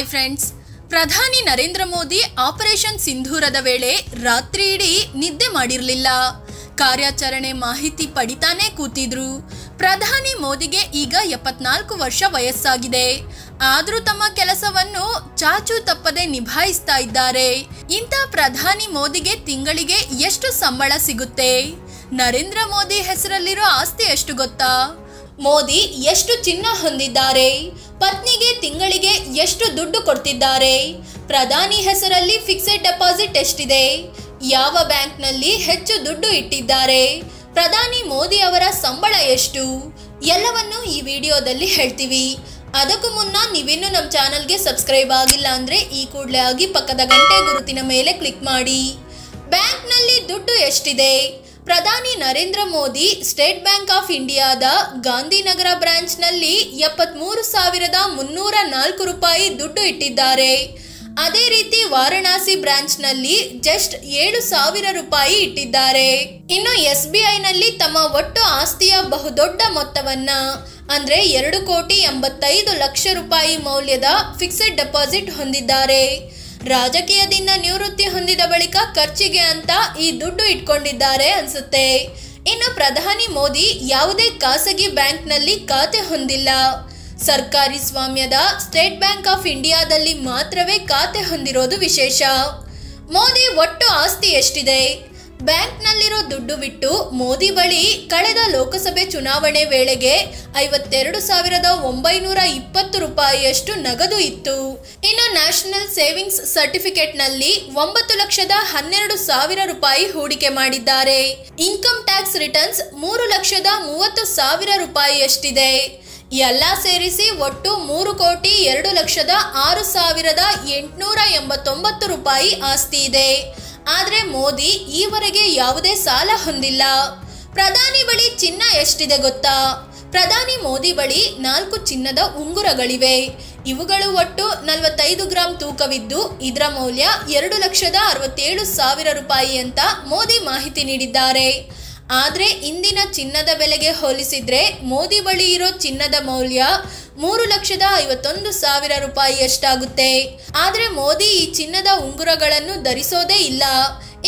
Hi friends, ಪ್ರಧಾನಿ Narendra Modi operation ಸಿಂಧೂರದ ವೇಳೆ ರಾತ್ರಿ ಇಡೀ ನಿದ್ದೆ ಮಾಡಿರಲಿಲ್ಲ. ಕಾರ್ಯಾಚರಣೆ ಮಾಹಿತಿ ಪಡಿತಾನೆ ಕೂತಿದ್ರು. ಪ್ರಧಾನಿ ಮೋದಿಗೆ ಈಗ 74 ವರ್ಷ ವಯಸ್ಸಾಗಿದೆ. ಆದರೂ ತಮ್ಮ ಕೆಲಸವನ್ನು ಚಾಚು ತಪ್ಪದೆ ನಿಭಾಯಿಸ್ತಾ ಇದ್ದಾರೆ. ಇಂಥ ಪ್ರಧಾನಿ ಮೋದಿಗೆ ತಿಂಗಳಿಗೆ ಎಷ್ಟು ಸಂಬಳ ಸಿಗುತ್ತೆ? ನರೇಂದ್ರ ಮೋದಿ ಹೆಸರಲ್ಲಿರೋ ಆಸ್ತಿ ಎಷ್ಟು ಗೊತ್ತಾ? ಮೋದಿ ಎಷ್ಟು ಚಿನ್ನ ಹೊಂದಿದ್ದಾರೆ? ಪತ್ನಿಗೆ ತಿಂಗಳಿಗೆ ಎಷ್ಟು ದುಡ್ಡು ಕೊಡ್ತಿದ್ದಾರೆ? ಪ್ರಧಾನಿ ಹೆಸರಲ್ಲಿ ಫಿಕ್ಸೆಡ್ ಡೆಪಾಸಿಟ್ ಎಷ್ಟಿದೆ? ಯಾವ ಬ್ಯಾಂಕ್ನಲ್ಲಿ ಹೆಚ್ಚು ದುಡ್ಡು ಇಟ್ಟಿದ್ದಾರೆ? ಪ್ರಧಾನಿ ಮೋದಿ ಅವರ ಸಂಬಳ ಎಷ್ಟು? ಎಲ್ಲವನ್ನು ಈ ವಿಡಿಯೋದಲ್ಲಿ ಹೇಳ್ತೀವಿ. ಅದಕ್ಕೂ ಮುನ್ನ ನೀವಿನ್ನೂ ನಮ್ಮ ಚಾನಲ್ಗೆ ಸಬ್ಸ್ಕ್ರೈಬ್ ಆಗಿಲ್ಲ ಅಂದರೆ ಈ ಕೂಡಲೇ ಆಗಿ ಪಕ್ಕದ ಗಂಟೆ ಗುರುತಿನ ಮೇಲೆ ಕ್ಲಿಕ್ ಮಾಡಿ. ಬ್ಯಾಂಕ್ನಲ್ಲಿ ದುಡ್ಡು ಎಷ್ಟಿದೆ? ಪ್ರಧಾನಿ Narendra Modi state bank of ಇಂಡಿಯಾದ ಗಾಂಧಿನಗರ ಬ್ರಾಂಚ್ನಲ್ಲಿ 73,304 ರೂಪಾಯಿ ದುಡ್ಡು ಇಟ್ಟಿದ್ದಾರೆ. ಅದೇ ರೀತಿ ವಾರಣಾಸಿ ಬ್ರಾಂಚ್ನಲ್ಲಿ ಜಸ್ಟ್ 7,000 ರೂಪಾಯಿ ಇಟ್ಟಿದ್ದಾರೆ. ಇನ್ನು SBI ನಲ್ಲಿ ತಮ್ಮ ಒಟ್ಟು ಆಸ್ತಿಯ ಬಹುದೊಡ್ಡ ಮೊತ್ತವನ್ನ ಅಂದ್ರೆ 2,85,00,000 ರೂಪಾಯಿ ಮೌಲ್ಯದ ಫಿಕ್ಸೆಡ್ ಡೆಪಾಸಿಟ್ ಹೊಂದಿದ್ದಾರೆ. ರಾಜಕೀಯದಿಂದ ನಿವೃತ್ತಿ ಹೊಂದಿದ ಬಳಿಕ ಖರ್ಚಿಗೆ ಅಂತ ಈ ದುಡ್ಡು ಇಟ್ಕೊಂಡಿದ್ದಾರೆ ಅನ್ಸುತ್ತೆ. ಇನ್ನು ಪ್ರಧಾನಿ ಮೋದಿ ಯಾವುದೇ ಖಾಸಗಿ ಬ್ಯಾಂಕ್ನಲ್ಲಿ ಖಾತೆ ಹೊಂದಿಲ್ಲ. ಸರ್ಕಾರಿ ಸ್ವಾಮ್ಯದ ಸ್ಟೇಟ್ ಬ್ಯಾಂಕ್ ಆಫ್ ಇಂಡಿಯಾದಲ್ಲಿ ಮಾತ್ರವೇ ಖಾತೆ ಹೊಂದಿರೋದು ವಿಶೇಷ. ಮೋದಿ ಒಟ್ಟು ಆಸ್ತಿ ಎಷ್ಟಿದೆ? ಬ್ಯಾಂಕ್ನಲ್ಲಿರೋ ದುಡ್ಡು ಬಿಟ್ಟು ಮೋದಿ ಬಳಿ ಕಳೆದ ಲೋಕಸಭೆ ಚುನಾವಣೆ ವೇಳೆಗೆ 52,920 ರೂಪಾಯಿಯಷ್ಟು ನಗದು ಇತ್ತು. ಇನ್ನು ನ್ಯಾಷನಲ್ ಸೇವಿಂಗ್ಸ್ ಸರ್ಟಿಫಿಕೇಟ್ನಲ್ಲಿ 9,12,000 ರೂಪಾಯಿ ಹೂಡಿಕೆ ಮಾಡಿದ್ದಾರೆ. Income tax returns 3,30,000 ರೂಪಾಯಿಯಷ್ಟಿದೆ. ಎಲ್ಲ ಸೇರಿಸಿ ಒಟ್ಟು 3,06,0889 ರೂಪಾಯಿ ಆಸ್ತಿ ಇದೆ. ಆದರೆ ಮೋದಿ ಈವರೆಗೆ ಯಾವುದೇ ಸಾಲ ಹೊಂದಿಲ್ಲ. ಪ್ರಧಾನಿ ಬಳಿ ಚಿನ್ನ ಎಷ್ಟಿದೆ ಗೊತ್ತಾ? ಪ್ರಧಾನಿ ಮೋದಿ ಬಳಿ 4 ಚಿನ್ನದ ಉಂಗುರಗಳಿವೆ. ಇವುಗಳು ಒಟ್ಟು 45 ಗ್ರಾಂ ತೂಕವಿದ್ದು ಇದರ ಮೌಲ್ಯ 2,67,000 ರೂಪಾಯಿ ಅಂತ ಮೋದಿ ಮಾಹಿತಿ ನೀಡಿದ್ದಾರೆ. ಆದರೆ ಇಂದಿನ ಚಿನ್ನದ ಬೆಲೆಗೆ ಹೋಲಿಸಿದ್ರೆ ಮೋದಿ ಬಳಿ ಇರೋ ಚಿನ್ನದ ಮೌಲ್ಯ 3,51,000 ರೂಪಾಯಿಯಷ್ಟಾಗುತ್ತೆ. ಆದರೆ ಮೋದಿ ಈ ಚಿನ್ನದ ಉಂಗುರಗಳನ್ನು ಧರಿಸೋದೇ ಇಲ್ಲ.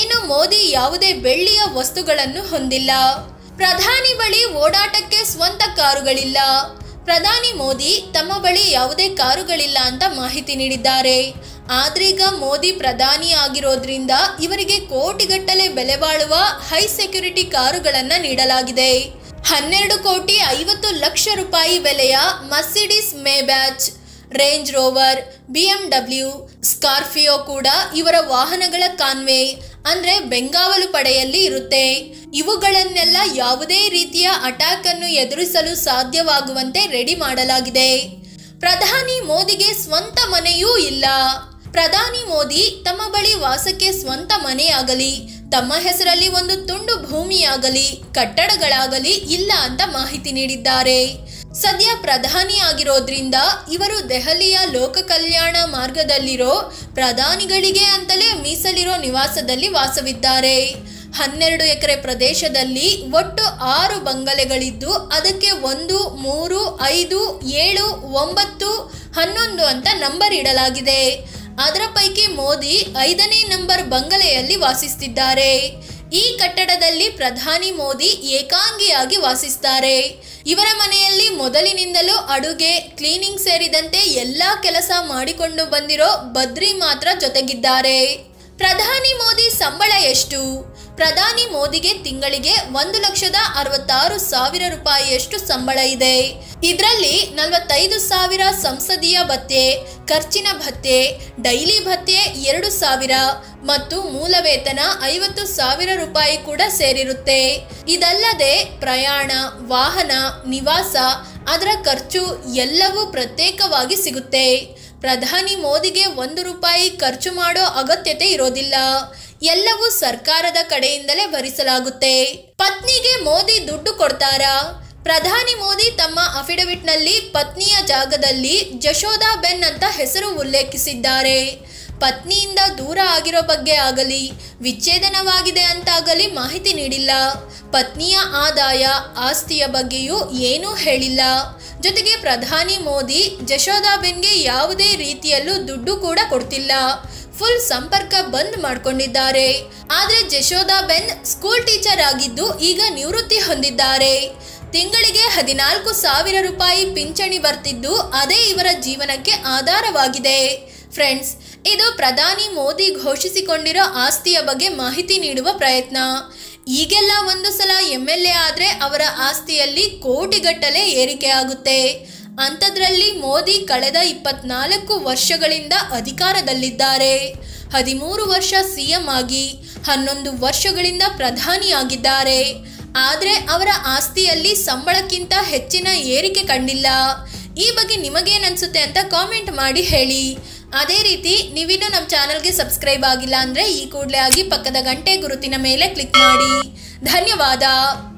ಇನ್ನು ಮೋದಿ ಯಾವುದೇ ಬೆಳ್ಳಿಯ ವಸ್ತುಗಳನ್ನು ಹೊಂದಿಲ್ಲ. ಪ್ರಧಾನಿ ಬಳಿ ಓಡಾಟಕ್ಕೆ ಸ್ವಂತ ಕಾರುಗಳಿಲ್ಲ. ಪ್ರಧಾನಿ ಮೋದಿ ತಮ್ಮ ಬಳಿ ಯಾವುದೇ ಕಾರುಗಳಿಲ್ಲ ಅಂತ ಮಾಹಿತಿ ನೀಡಿದ್ದಾರೆ. ಆದ್ರೀಗ ಮೋದಿ ಪ್ರಧಾನಿ ಆಗಿರೋದ್ರಿಂದ ಇವರಿಗೆ ಕೋಟಿಗಟ್ಟಲೆ ಬೆಲೆ ಬಾಳುವ ಹೈ ಸೆಕ್ಯೂರಿಟಿ ಕಾರುಗಳನ್ನ ನೀಡಲಾಗಿದೆ. 12,50,00,000 ರೂಪಾಯಿ ಬೆಲೆಯ Mercedes Maybach, Range Rover, BMW, Scorpio ಕೂಡ ಇವರ ವಾಹನಗಳ ಕಾನ್ವೆ ಅಂದ್ರೆ ಬೆಂಗಾವಲು ಪಡೆಯಲ್ಲಿ ಇರುತ್ತೆ. ಇವುಗಳನ್ನೆಲ್ಲ ಯಾವುದೇ ರೀತಿಯ ಅಟ್ಯಾಕ್ ಅನ್ನು ಎದುರಿಸಲು ಸಾಧ್ಯವಾಗುವಂತೆ ರೆಡಿ ಮಾಡಲಾಗಿದೆ. ಪ್ರಧಾನಿ ಮೋದಿಗೆ ಸ್ವಂತ ಮನೆಯೂ ಇಲ್ಲ. ಪ್ರಧಾನಿ ಮೋದಿ ತಮ್ಮ ಬಳಿ ವಾಸಕ್ಕೆ ಸ್ವಂತ ಮನೆಯಾಗಲಿ, ತಮ್ಮ ಹೆಸರಲ್ಲಿ ಒಂದು ತುಂಡು ಭೂಮಿಯಾಗಲಿ, ಕಟ್ಟಡಗಳಾಗಲಿ ಇಲ್ಲ ಅಂತ ಮಾಹಿತಿ ನೀಡಿದ್ದಾರೆ. ಸದ್ಯ ಪ್ರಧಾನಿ ಆಗಿರೋದ್ರಿಂದ ಇವರು ದೆಹಲಿಯ ಲೋಕ ಕಲ್ಯಾಣ ಮಾರ್ಗದಲ್ಲಿರೋ ಪ್ರಧಾನಿಗಳಿಗೆ ಅಂತಲೇ ಮೀಸಲಿರೋ ನಿವಾಸದಲ್ಲಿ ವಾಸವಿದ್ದಾರೆ. 12 ಎಕರೆ ಪ್ರದೇಶದಲ್ಲಿ ಒಟ್ಟು 6 ಬಂಗಲೆಗಳಿದ್ದು ಅದಕ್ಕೆ 1, 3, 5, 7, 9, 11 ಅಂತ ನಂಬರ್ ಇಡಲಾಗಿದೆ. ಅದರ ಪೈಕಿ ಮೋದಿ 5ನೇ ನಂಬರ್ ಬಂಗಲೆಯಲ್ಲಿ ವಾಸಿಸುತ್ತಿದ್ದಾರೆ. ಈ ಕಟ್ಟಡದಲ್ಲಿ ಪ್ರಧಾನಿ ಮೋದಿ ಏಕಾಂಗಿಯಾಗಿ ವಾಸಿಸುತ್ತಾರೆ. ಇವರ ಮನೆಯಲ್ಲಿ ಮೊದಲಿನಿಂದಲೂ ಅಡುಗೆ, ಕ್ಲೀನಿಂಗ್ ಸೇರಿದಂತೆ ಎಲ್ಲಾ ಕೆಲಸ ಮಾಡಿಕೊಂಡು ಬಂದಿರೋ ಬದ್ರಿ ಮಾತ್ರ ಜೊತೆಗಿದ್ದಾರೆ. ಪ್ರಧಾನಿ ಮೋದಿ ಸಂಬಳ ಎಷ್ಟು? ಪ್ರಧಾನಿ ಮೋದಿಗೆ ತಿಂಗಳಿಗೆ 1,66,000 ರೂಪಾಯಿಯಷ್ಟು ಸಂಬಳ ಇದೆ. ಇದರಲ್ಲಿ 45,000 ಸಂಸದೀಯ ಭತ್ಯೆ, ಖರ್ಚಿನ ಭತ್ಯೆ, ಡೈಲಿ ಭತ್ಯೆ 2,000 ಮತ್ತು ಮೂಲ ವೇತನ 50,000 ರೂಪಾಯಿ ಕೂಡ ಸೇರಿರುತ್ತೆ. ಇದಲ್ಲದೆ ಪ್ರಯಾಣ, ವಾಹನ, ನಿವಾಸ, ಅದರ ಖರ್ಚು ಎಲ್ಲವೂ ಪ್ರತ್ಯೇಕವಾಗಿ ಸಿಗುತ್ತೆ. ಪ್ರಧಾನಿ ಮೋದಿಗೆ 1 ರೂಪಾಯಿ ಖರ್ಚು ಮಾಡೋ ಅಗತ್ಯತೆ ಇರೋದಿಲ್ಲ. ಎಲ್ಲವೂ ಸರ್ಕಾರದ ಕಡೆಯಿಂದಲೇ ಭರಿಸಲಾಗುತ್ತೆ. ಪತ್ನಿಗೆ ಮೋದಿ ದುಡ್ಡು ಕೊಡ್ತಾರಾ? ಪ್ರಧಾನಿ ಮೋದಿ ತಮ್ಮ ಅಫಿಡವಿಟ್ನಲ್ಲಿ ಪತ್ನಿಯ ಜಾಗದಲ್ಲಿ ಜಶೋದಾ ಬೆನ್ ಅಂತ ಹೆಸರು ಉಲ್ಲೇಖಿಸಿದ್ದಾರೆ. ಪತ್ನಿಯಿಂದ ದೂರ ಆಗಿರೋ ಬಗ್ಗೆ ಆಗಲಿ, ವಿಚ್ಛೇದನವಾಗಿದೆ ಅಂತಾಗಲಿ ಮಾಹಿತಿ ನೀಡಿಲ್ಲ. ಪತ್ನಿಯ ಆದಾಯ, ಆಸ್ತಿಯ ಬಗ್ಗೆಯೂ ಏನೂ ಹೇಳಿಲ್ಲ. ಜೊತೆಗೆ ಪ್ರಧಾನಿ ಮೋದಿ ಜಶೋದಾಬೆನ್ಗೆ ಯಾವುದೇ ರೀತಿಯಲ್ಲೂ ದುಡ್ಡು ಕೂಡ ಕೊಡ್ತಿಲ್ಲ. ಫುಲ್ ಸಂಪರ್ಕ ಬಂದ್ ಮಾಡ್ಕೊಂಡಿದ್ದಾರೆ. ಆದ್ರೆ ಜಶೋದಾಬೆನ್ ಸ್ಕೂಲ್ ಟೀಚರ್ ಆಗಿದ್ದು ಈಗ ನಿವೃತ್ತಿ ಹೊಂದಿದ್ದಾರೆ. ತಿಂಗಳಿಗೆ 14,000 ರೂಪಾಯಿ ಪಿಂಚಣಿ ಬರ್ತಿದ್ದು ಅದೇ ಇವರ ಜೀವನಕ್ಕೆ ಆಧಾರವಾಗಿದೆ. ಫ್ರೆಂಡ್ಸ್, ಇದು ಪ್ರಧಾನಿ ಮೋದಿ ಘೋಷಿಸಿಕೊಂಡಿರೋ ಆಸ್ತಿಯ ಬಗ್ಗೆ ಮಾಹಿತಿ ನೀಡುವ ಪ್ರಯತ್ನ. ಈಗೆಲ್ಲ ಒಂದು ಸಲ MLA ಆದ್ರೆ ಅವರ ಆಸ್ತಿಯಲ್ಲಿ ಕೋಟಿಗಟ್ಟಲೆ ಏರಿಕೆ ಆಗುತ್ತೆ. ಅಂಥದ್ರಲ್ಲಿ ಮೋದಿ ಕಳೆದ 24 ವರ್ಷಗಳಿಂದ ಅಧಿಕಾರದಲ್ಲಿದ್ದಾರೆ. 13 ವರ್ಷ CM ಆಗಿ 11 ವರ್ಷಗಳಿಂದ ಪ್ರಧಾನಿಯಾಗಿದ್ದಾರೆ. ಆದರೆ ಅವರ ಆಸ್ತಿಯಲ್ಲಿ ಸಂಬಳಕ್ಕಿಂತ ಹೆಚ್ಚಿನ ಏರಿಕೆ ಕಂಡಿಲ್ಲ. ಈ ಬಗ್ಗೆ ನಿಮಗೇನನ್ಸುತ್ತೆ ಅಂತ ಕಾಮೆಂಟ್ ಮಾಡಿ ಹೇಳಿ. ಅದೇ ರೀತಿ ನೀವಿನ್ನೂ ನಮ್ಮ ಚಾನಲ್ಗೆ ಸಬ್ಸ್ಕ್ರೈಬ್ ಆಗಿಲ್ಲ ಅಂದರೆ ಈ ಕೂಡಲೇ ಆಗಿ ಪಕ್ಕದ ಗಂಟೆ ಗುರುತಿನ ಮೇಲೆ ಕ್ಲಿಕ್ ಮಾಡಿ. ಧನ್ಯವಾದ.